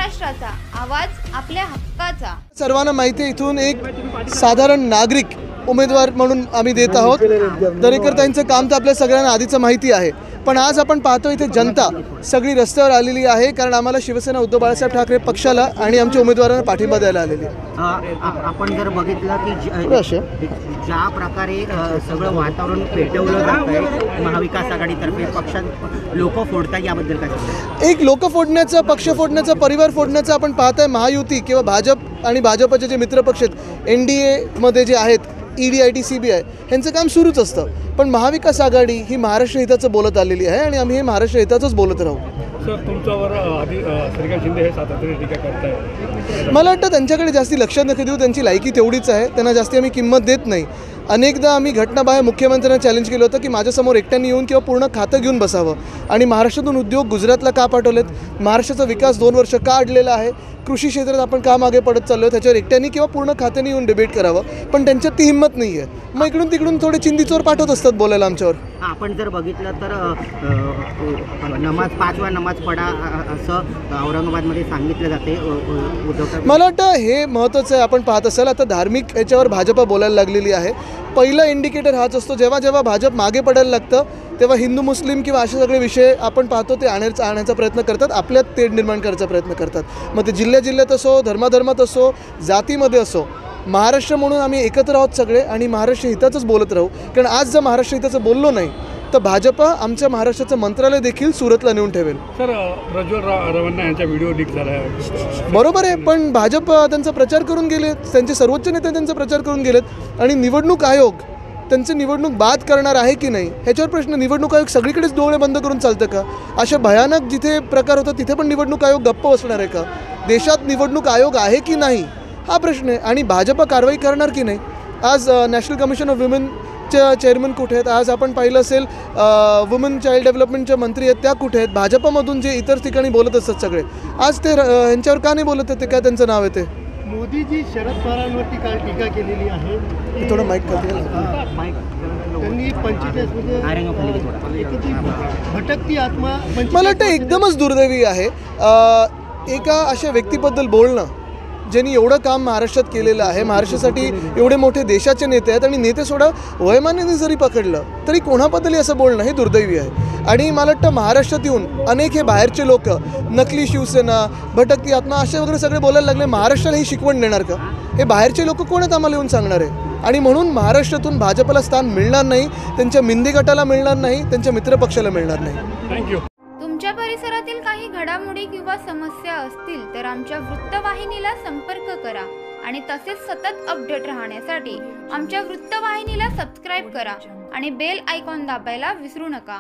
महाराष्ट्राचा आवाज, आपल्या हक्काचा। सर्वांना माहिती आहे, इथून एक साधारण नागरिक उमेदवार म्हणून आम्ही देत आहोत। दरेकर ताईंचं काम तर आपल्या सगळ्यांना आधीचं माहिती आहे, पण आज आपण पाहतो इथे जनता सगळी रस्त्यावर आलेली आहे, कारण आम्हाला शिवसेना उद्धव बाळासाहेब ठाकरे पक्षाला आणि आमच्या उमेदवारांना पाठिंबा द्यायला आलेली आहे। आपण जर बघितलं की ज्या प्रकारे सगळं वातावरण पेटवलं जातंय महाविकास आघाडीतर्फे, पक्षात लोक फोडतात, याबद्दल काय सांगता? एक लोक फोडण्याचा, पक्ष फोडण्याचा, परिवार फोडण्याचा आपण पाहताय। महायुती किंवा भाजप आणि भाजपचे जे मित्रपक्ष आहेत NDA मध्ये जे आहेत, ED IT CBI यांचं काम सुरूच असतं, पण महाविकास आघाडी ही महाराष्ट्र हिताचं बोलत आलेली आहे आणि आम्ही हे महाराष्ट्र हिताचंच बोलत राहू। सर, तुमच्यावर आधी श्रीकांत शिंदे हे सातत्याने टीका करताय। मला वाटतं त्यांच्याकडे जास्ती लक्ष नका देऊ, त्यांची लायकी तेवढीच आहे, त्यांना जास्ती आम्ही किंमत देत नाही। अनेकदा आम्ही घटनाबाह्य मुख्यमंत्र्यांना चॅलेंज केलं होतं की माझ्यासमोर एकट्याने येऊन किंवा पूर्ण खातं घेऊन बसावं, आणि महाराष्ट्रातून उद्योग गुजरातला का पाठवलेत, महाराष्ट्राचा विकास 2 वर्ष का अडलेला आहे, कृषी क्षेत्रात आपण का मागे पडत चाललो आहे, त्याच्यावर एकट्याने किंवा पूर्ण खात्याने येऊन डिबेट करावं, पण त्यांच्यात ती हिंमत नाही आहे। मग इकडून तिकडून थोडे चिंदीचोर पाठवत असतात बोलायला आमच्यावर। आपण जर बघितलं तर नमाज 5 वेळा नमाज पडा असं औरंगाबादमध्ये सांगितलं जाते उद्धव। मला वाटतं हे महत्त्वाचं आहे। आपण पाहत असाल आता धार्मिक याच्यावर भाजप बोलायला लागलेली आहे। पहिला इंडिकेटर हाच असतो, जेव्हा जेव्हा भाजप मागे पडायला लागतं तेव्हा हिंदू मुस्लिम किंवा असे सगळे विषय आपण पाहतो ते आणण्याचा प्रयत्न करतात, आपल्यात तेढ निर्माण करायचा प्रयत्न करतात। मग ते जिल्ह्यात असो, धर्मात असो, जातीमध्ये असो, महाराष्ट्र म्हणून आम्ही एकत्र आहोत सगळे आणि महाराष्ट्र हिताचंच बोलत राहू, कारण आज जर महाराष्ट्र हिताचं बोललो नाही तर भाजप आमच्या महाराष्ट्राचं मंत्रालय देखील सुरतला नेऊन ठेवेल। सर, प्रज्वल रवन्ना यांचा व्हिडिओ लीक झाला आहे। बरोबर आहे, पण भाजप त्यांचा प्रचार करून गेले, त्यांचे सर्वोच्च नेते त्यांचा प्रचार करून गेलेत, आणि निवडणूक आयोग त्यांची निवडणूक बाद करणार आहे की नाही ह्याच्यावर प्रश्न। निवडणूक आयोग सगळीकडेच डोळे बंद करून चालतं का? अशा भयानक जिथे प्रकार होतात तिथे पण निवडणूक आयोग गप्प बसणार आहे का? देशात निवडणूक आयोग आहे की नाही हा प्रश्न आहे, आणि भाजप कारवाई करणार की नाही? आज नॅशनल कमिशन ऑफ वुमेनच्या चेअरमन कुठे आहेत? आज आपण पाहिलं असेल वुमन चाइल्ड डेव्हलपमेंटचे मंत्री आहेत त्या कुठे आहेत? भाजपमधून जे इतर ठिकाणी बोलत असतात सगळे, आज ते यांच्यावर का नाही बोलत आहेत? ते काय त्यांचं नाव आहे ते? मोदीजी शरद पवारांवरती काल टीका केलेली आहे। थोडं माईक करते। त्यांनी 45 मध्ये भटकती आत्मा, मला वाटतं एकदमच दुर्दैवी आहे एका अशा व्यक्तीबद्दल बोलणं ज्यांनी एवढं काम महाराष्ट्रात केलेलं आहे। महाराष्ट्रासाठी एवढे मोठे देशाचे नेते आहेत, आणि नेते सोडा वयमानाने जरी पकडलं तरी कोणाबद्दलही असं बोलणं हे दुर्दैवी आहे। आणि मला वाटतं महाराष्ट्रात येऊन अनेक हे बाहेरचे लोक नकली शिवसेना, भटकती आत्मा असे वगैरे सगळे बोलायला लागले। महाराष्ट्राला ही शिकवण देणार का? हे बाहेरचे लोक कोण आहेत आम्हाला येऊन सांगणार आहे? आणि म्हणून महाराष्ट्रातून भाजपला स्थान मिळणार नाही, त्यांच्या मिंदी गटाला मिळणार नाही, त्यांच्या मित्रपक्षाला मिळणार नाही। थँक्यू। तुमच्या परिसरातील काही घडामोडी किंवा समस्या असतील तर आमच्या वृत्तवाहिनीला संपर्क करा, आणि तसेच सतत अपडेट राहण्यासाठी आमच्या वृत्तवाहिनीला सबस्क्राईब करा आणि बेल आयकॉन दाबायला विसरू नका।